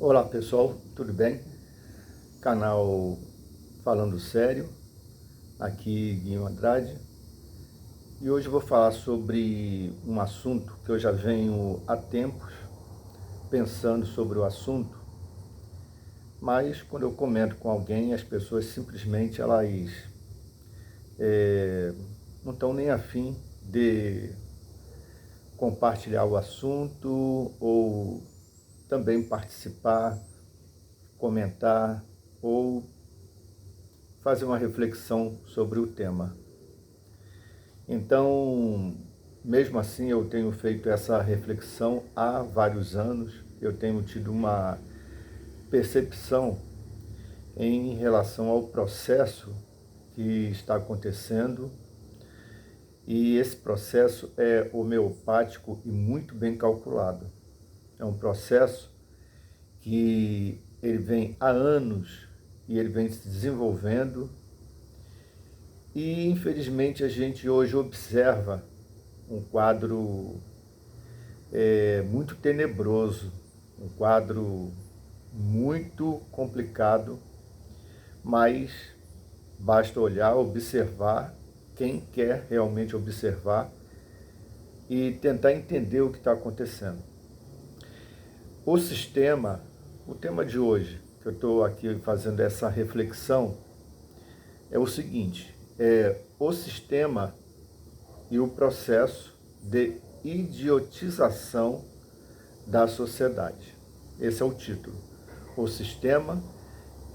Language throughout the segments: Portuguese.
Olá pessoal, tudo bem? Canal Falando Sério, aqui Guinho Andrade. E hoje eu vou falar sobre um assunto que eu já venho há tempos pensando sobre o assunto, mas quando eu comento com alguém, as pessoas simplesmente não estão nem afim de compartilhar o assunto ou também participar, comentar ou fazer uma reflexão sobre o tema. Então, mesmo assim, eu tenho feito essa reflexão há vários anos, eu tenho tido uma percepção em relação ao processo que está acontecendo, e esse processo é homeopático e muito bem calculado. É um processo que ele vem há anos e ele vem se desenvolvendo. E infelizmente a gente hoje observa um quadro muito tenebroso, um quadro muito complicado, mas basta olhar, observar, quem quer realmente observar e tentar entender o que está acontecendo. O sistema, o tema de hoje, que eu estou aqui fazendo essa reflexão, é o seguinte: o sistema e o processo de idiotização da sociedade. Esse é o título. O sistema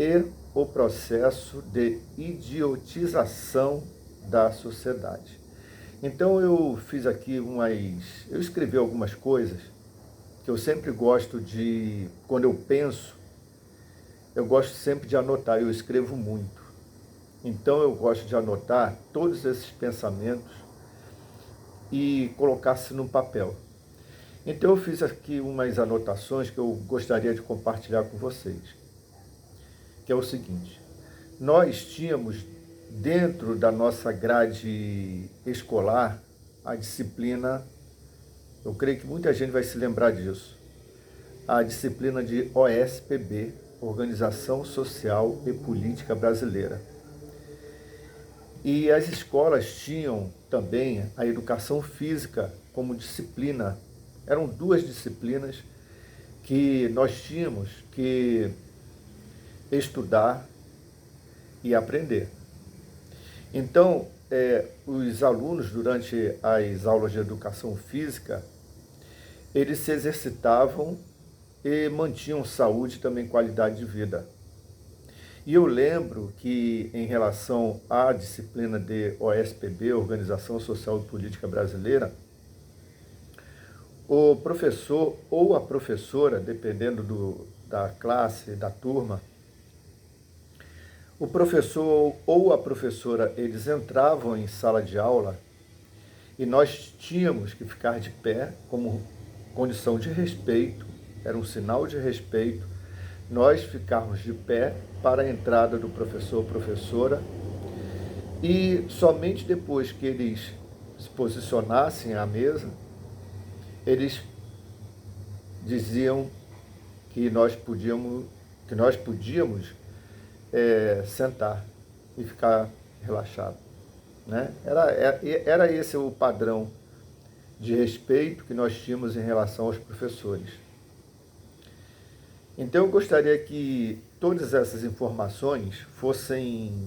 e o processo de idiotização da sociedade. Então eu fiz aqui eu escrevi algumas coisas que eu sempre gosto de, quando eu penso, eu gosto sempre de anotar, eu escrevo muito. Então eu gosto de anotar todos esses pensamentos e colocar-se no papel. Então eu fiz aqui umas anotações que eu gostaria de compartilhar com vocês, que é o seguinte: nós tínhamos dentro da nossa grade escolar a disciplina, eu creio que muita gente vai se lembrar disso, a disciplina de OSPB, Organização Social e Política Brasileira. E as escolas tinham também a educação física como disciplina. Eram duas disciplinas que nós tínhamos que estudar e aprender. Então, os alunos, durante as aulas de educação física, eles se exercitavam e mantinham saúde e também qualidade de vida. E eu lembro que, em relação à disciplina de OSPB, Organização Social e Política Brasileira, o professor ou a professora, dependendo da classe, da turma, o professor ou a professora, eles entravam em sala de aula e nós tínhamos que ficar de pé como condição de respeito, era um sinal de respeito, nós ficarmos de pé para a entrada do professor ou professora, e somente depois que eles se posicionassem à mesa, eles diziam que nós podíamos sentar e ficar relaxado, né? Era esse o padrão de respeito que nós tínhamos em relação aos professores. Então eu gostaria que todas essas informações fossem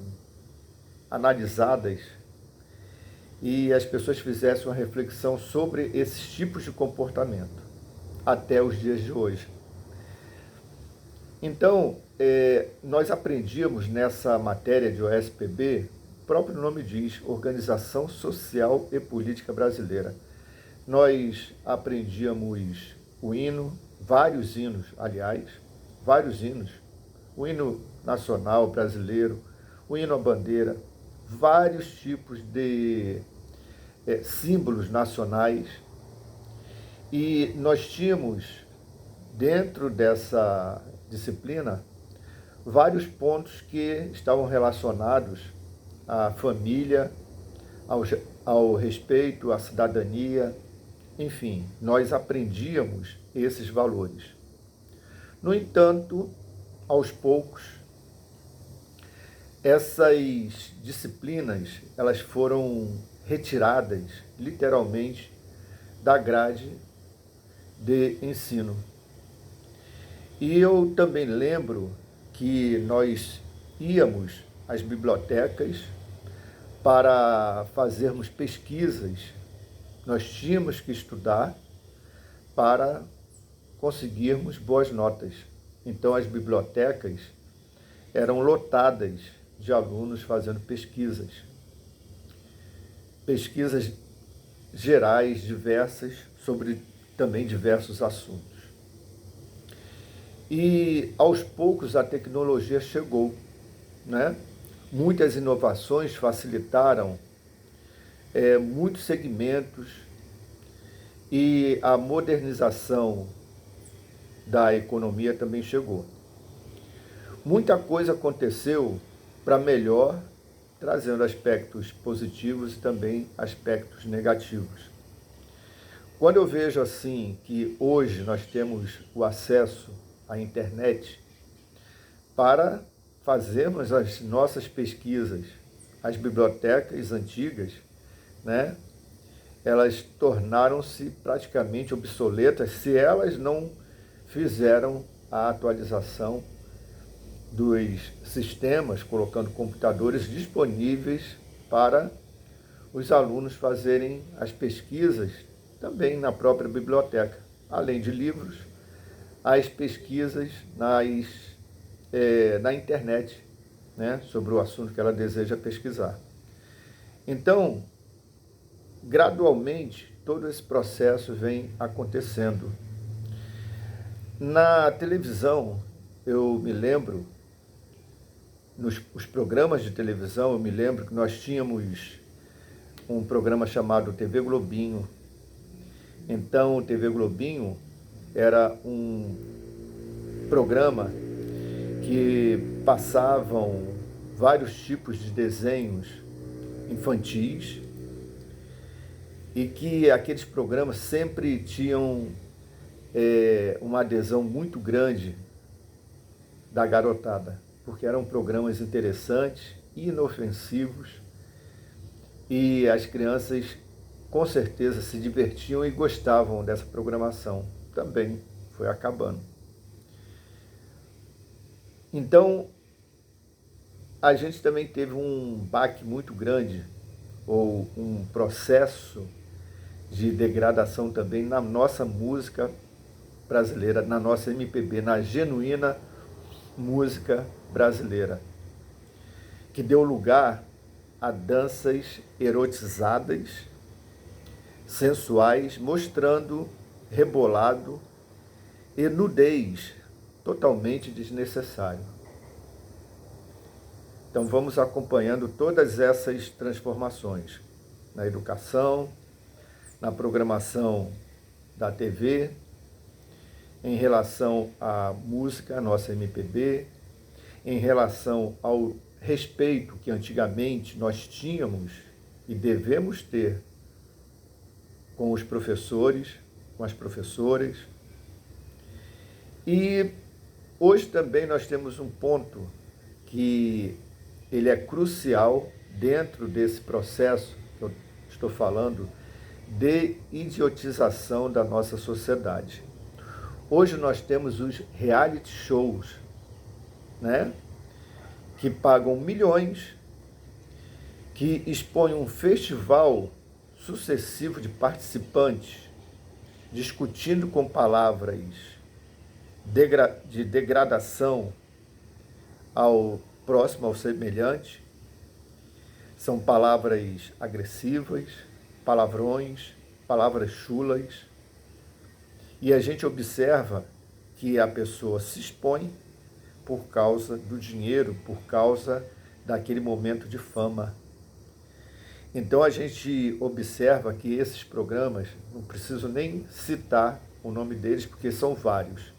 analisadas e as pessoas fizessem uma reflexão sobre esses tipos de comportamento até os dias de hoje. Então, nós aprendíamos nessa matéria de OSPB, o próprio nome diz, Organização Social e Política Brasileira. Nós aprendíamos o hino, vários hinos, aliás, vários hinos, o hino nacional brasileiro, o hino à bandeira, vários tipos de símbolos nacionais, e nós tínhamos, dentro dessa disciplina, vários pontos que estavam relacionados à família, ao respeito, à cidadania, enfim, nós aprendíamos esses valores. No entanto, aos poucos, essas disciplinas elas foram retiradas, literalmente, da grade de ensino. E eu também lembro que nós íamos às bibliotecas para fazermos pesquisas. Nós tínhamos que estudar para conseguirmos boas notas. Então as bibliotecas eram lotadas de alunos fazendo pesquisas gerais, diversas, sobre também diversos assuntos. E aos poucos a tecnologia chegou, né? Muitas inovações facilitaram muitos segmentos e a modernização da economia também chegou. Muita coisa aconteceu para melhor, trazendo aspectos positivos e também aspectos negativos. Quando eu vejo assim que hoje nós temos o acesso à internet para fazermos as nossas pesquisas, as bibliotecas antigas, né, elas tornaram-se praticamente obsoletas se elas não fizeram a atualização dos sistemas, colocando computadores disponíveis para os alunos fazerem as pesquisas também na própria biblioteca. Além de livros, as pesquisas na internet, né, sobre o assunto que ela deseja pesquisar. Então, gradualmente, todo esse processo vem acontecendo. Na televisão, eu me lembro, nos programas de televisão, eu me lembro que nós tínhamos um programa chamado TV Globinho. Então, o TV Globinho era um programa que passavam vários tipos de desenhos infantis e que aqueles programas sempre tinham uma adesão muito grande da garotada, porque eram programas interessantes, inofensivos, e as crianças com certeza se divertiam e gostavam dessa programação. Também foi acabando. Então, a gente também teve um baque muito grande, ou um processo de degradação também na nossa música brasileira, na nossa MPB, na genuína música brasileira, que deu lugar a danças erotizadas, sensuais, mostrando rebolado e nudez totalmente desnecessário. Então vamos acompanhando todas essas transformações na educação, na programação da TV, em relação à música, a nossa MPB, em relação ao respeito que antigamente nós tínhamos e devemos ter com os professores, com as professoras. E hoje também nós temos um ponto que ele é crucial dentro desse processo que eu estou falando de idiotização da nossa sociedade. Hoje nós temos os reality shows, né, que pagam milhões, que expõem um festival sucessivo de participantes, discutindo com palavras de degradação ao próximo, ao semelhante. São palavras agressivas, palavrões, palavras chulas. E a gente observa que a pessoa se expõe por causa do dinheiro, por causa daquele momento de fama. Então a gente observa que esses programas, não preciso nem citar o nome deles, porque são vários.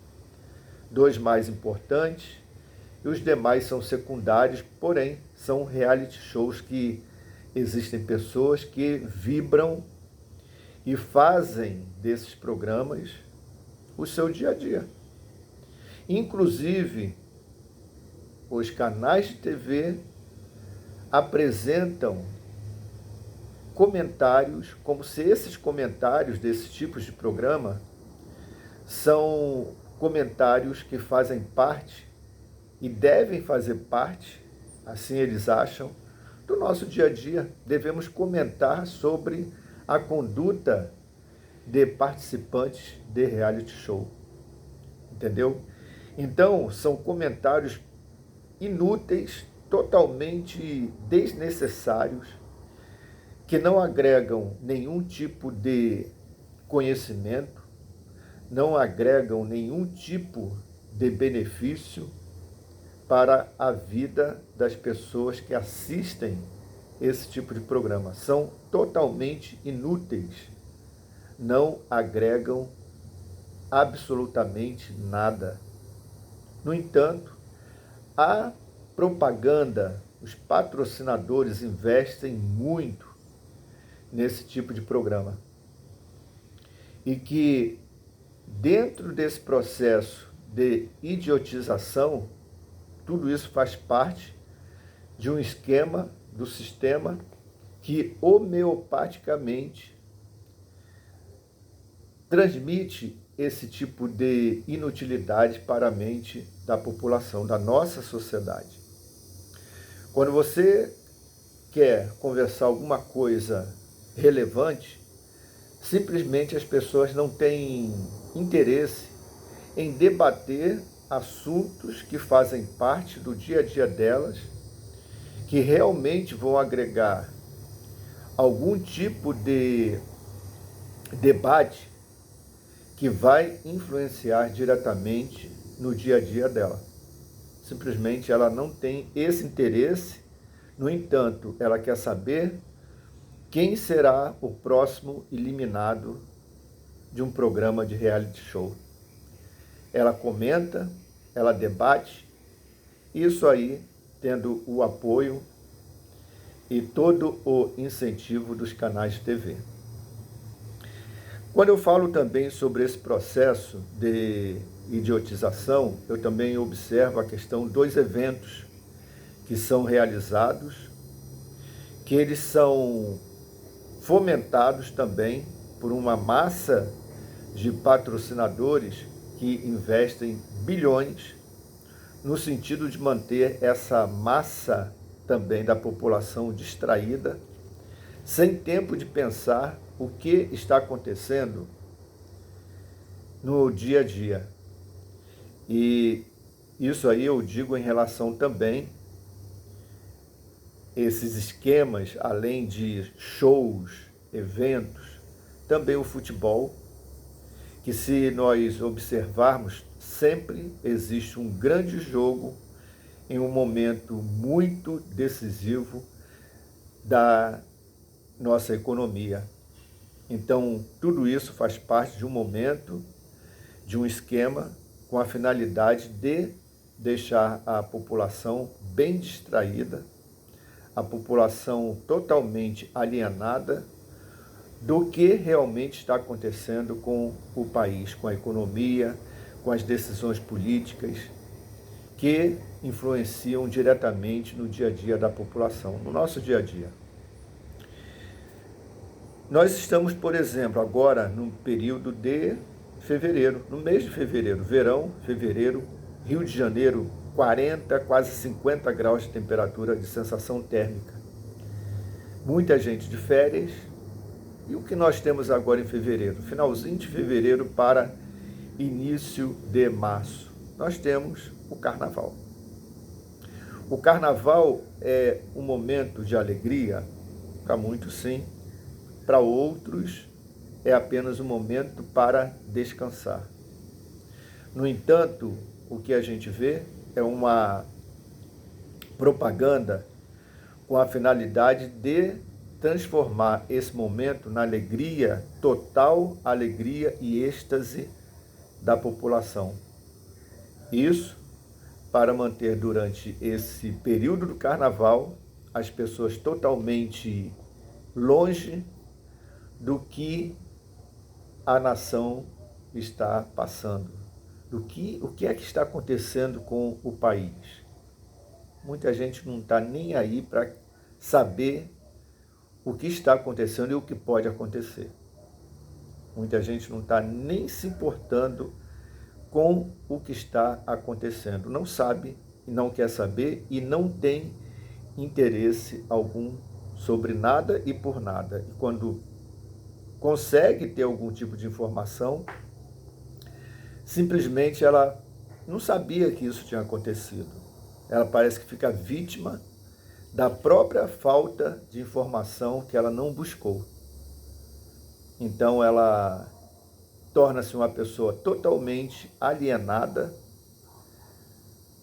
2 mais importantes e os demais são secundários, porém são reality shows que existem pessoas que vibram e fazem desses programas o seu dia a dia. Inclusive, os canais de TV apresentam comentários, como se esses comentários desses tipos de programa são comentários que fazem parte e devem fazer parte, assim eles acham, do nosso dia a dia. Devemos comentar sobre a conduta de participantes de reality show. Entendeu? Então, são comentários inúteis, totalmente desnecessários, que não agregam nenhum tipo de conhecimento, não agregam nenhum tipo de benefício para a vida das pessoas que assistem esse tipo de programa. São totalmente inúteis, não agregam absolutamente nada. No entanto, a propaganda, os patrocinadores investem muito nesse tipo de programa. E que dentro desse processo de idiotização, tudo isso faz parte de um esquema do sistema que homeopaticamente transmite esse tipo de inutilidade para a mente da população, da nossa sociedade. Quando você quer conversar alguma coisa relevante, simplesmente as pessoas não têm interesse em debater assuntos que fazem parte do dia a dia delas, que realmente vão agregar algum tipo de debate que vai influenciar diretamente no dia a dia dela. Simplesmente ela não tem esse interesse, no entanto, ela quer saber quem será o próximo eliminado de um programa de reality show. Ela comenta, ela debate, isso aí tendo o apoio e todo o incentivo dos canais de TV. Quando eu falo também sobre esse processo de idiotização, eu também observo a questão dos eventos que são realizados, que eles são fomentados também por uma massa de patrocinadores que investem bilhões no sentido de manter essa massa também da população distraída, sem tempo de pensar o que está acontecendo no dia a dia. E isso aí eu digo em relação também esses esquemas, além de shows, eventos, também o futebol, que se nós observarmos, sempre existe um grande jogo em um momento muito decisivo da nossa economia. Então, tudo isso faz parte de um momento, de um esquema, com a finalidade de deixar a população bem distraída, a população totalmente alienada do que realmente está acontecendo com o país, com a economia, com as decisões políticas que influenciam diretamente no dia a dia da população, no nosso dia a dia. Nós estamos, por exemplo, agora no período de fevereiro, no mês de fevereiro, verão, fevereiro, Rio de Janeiro, 40, quase 50 graus de temperatura de sensação térmica. Muita gente de férias. E o que nós temos agora em fevereiro? Finalzinho de fevereiro para início de março. Nós temos o carnaval. O carnaval é um momento de alegria, para muitos sim, para outros é apenas um momento para descansar. No entanto, o que a gente vê é uma propaganda com a finalidade de transformar esse momento na alegria, total alegria e êxtase da população. Isso para manter durante esse período do carnaval as pessoas totalmente longe do que a nação está passando, o que é que está acontecendo com o país. Muita gente não está nem aí para saber o que está acontecendo e o que pode acontecer. Muita gente não está nem se importando com o que está acontecendo. Não sabe, não quer saber e não tem interesse algum sobre nada e por nada. E quando consegue ter algum tipo de informação, simplesmente ela não sabia que isso tinha acontecido. Ela parece que fica vítima da própria falta de informação que ela não buscou. Então ela torna-se uma pessoa totalmente alienada,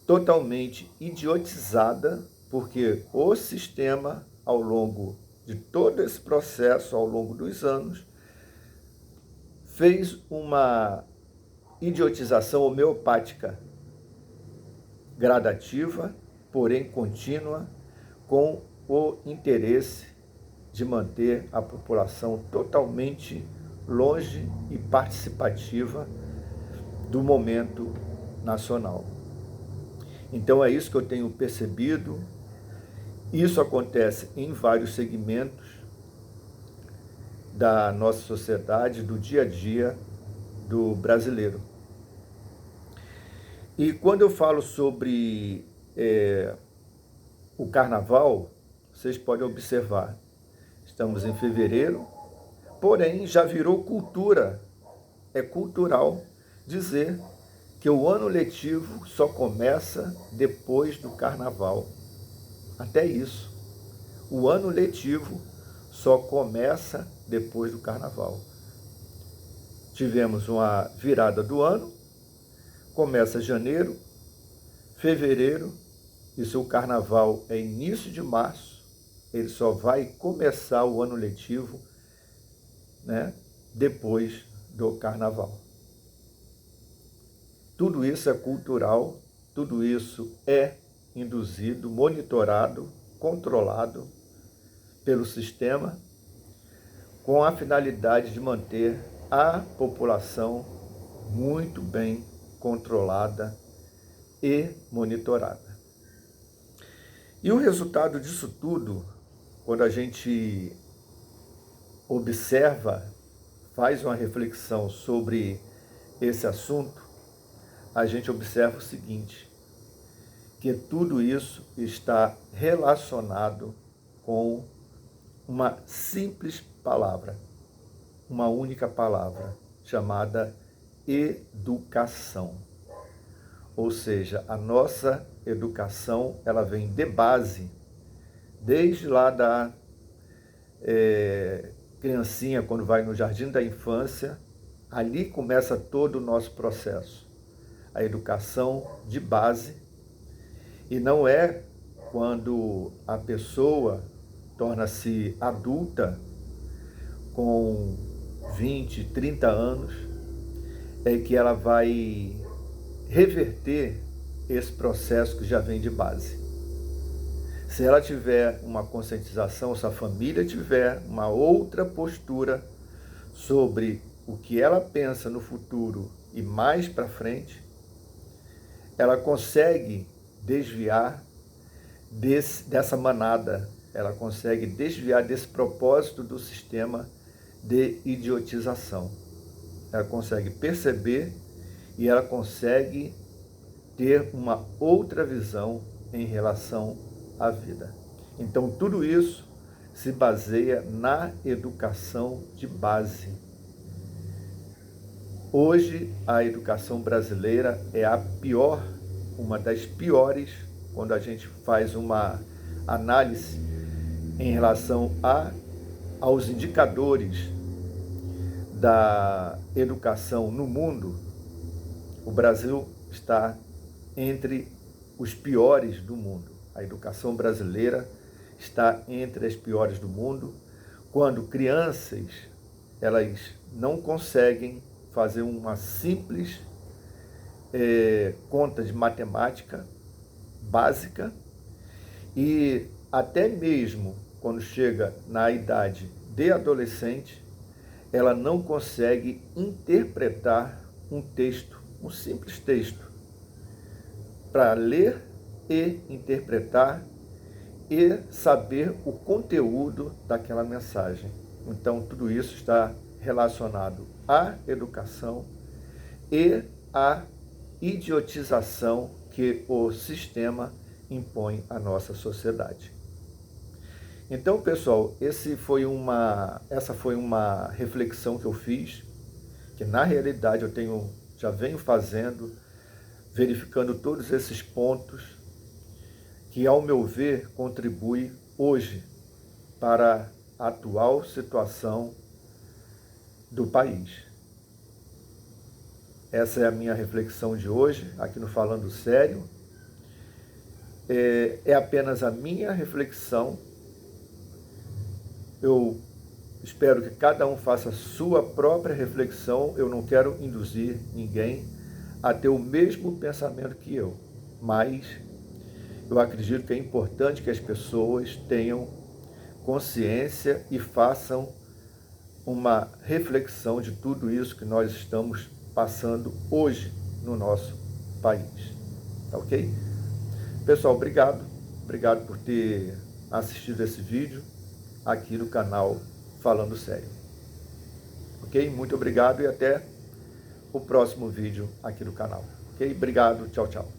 totalmente idiotizada, porque o sistema, ao longo de todo esse processo, ao longo dos anos, fez uma idiotização homeopática, gradativa, porém contínua, com o interesse de manter a população totalmente longe e participativa do momento nacional. Então é isso que eu tenho percebido. Isso acontece em vários segmentos da nossa sociedade, do dia a dia do brasileiro. E quando eu falo sobre o carnaval, vocês podem observar, estamos em fevereiro, porém já virou cultura, é cultural dizer que o ano letivo só começa depois do carnaval. Até isso, o ano letivo só começa depois do carnaval. Tivemos uma virada do ano, começa janeiro, fevereiro, e se o carnaval é início de março, ele só vai começar o ano letivo, né, depois do carnaval. Tudo isso é cultural, tudo isso é induzido, monitorado, controlado pelo sistema, com a finalidade de manter a população muito bem controlada e monitorada. E o resultado disso tudo, quando a gente observa, faz uma reflexão sobre esse assunto, a gente observa o seguinte, que tudo isso está relacionado com uma simples palavra, uma única palavra, chamada educação. Ou seja, a nossa educação, ela vem de base, desde lá da criancinha, quando vai no jardim da infância, ali começa todo o nosso processo. A educação de base, e não é quando a pessoa torna-se adulta com 20, 30 anos, é que ela vai reverter esse processo que já vem de base. Se ela tiver uma conscientização, se a família tiver uma outra postura sobre o que ela pensa no futuro e mais para frente, ela consegue desviar dessa manada, ela consegue desviar desse propósito do sistema de idiotização. Ela consegue perceber e ela consegue ter uma outra visão em relação à vida. Então, tudo isso se baseia na educação de base. Hoje, a educação brasileira é a pior, uma das piores, quando a gente faz uma análise em relação aos indicadores da educação no mundo. O Brasil está entre os piores do mundo. A educação brasileira está entre as piores do mundo, quando crianças, elas não conseguem fazer uma simples conta de matemática básica, e até mesmo quando chega na idade de adolescente, ela não consegue interpretar um texto um simples texto para ler e interpretar e saber o conteúdo daquela mensagem. Então, tudo isso está relacionado à educação e à idiotização que o sistema impõe à nossa sociedade. Então, pessoal, essa foi uma reflexão que eu fiz, que na realidade já venho fazendo, verificando todos esses pontos, que ao meu ver contribui hoje para a atual situação do país. Essa é a minha reflexão de hoje, aqui no Falando Sério. É apenas a minha reflexão. Eu espero que cada um faça a sua própria reflexão. Eu não quero induzir ninguém a ter o mesmo pensamento que eu, mas eu acredito que é importante que as pessoas tenham consciência e façam uma reflexão de tudo isso que nós estamos passando hoje no nosso país. Tá ok? Pessoal, obrigado por ter assistido esse vídeo aqui no canal Falando Sério. Ok? Muito obrigado e até o próximo vídeo aqui no canal. Ok? Obrigado, tchau, tchau.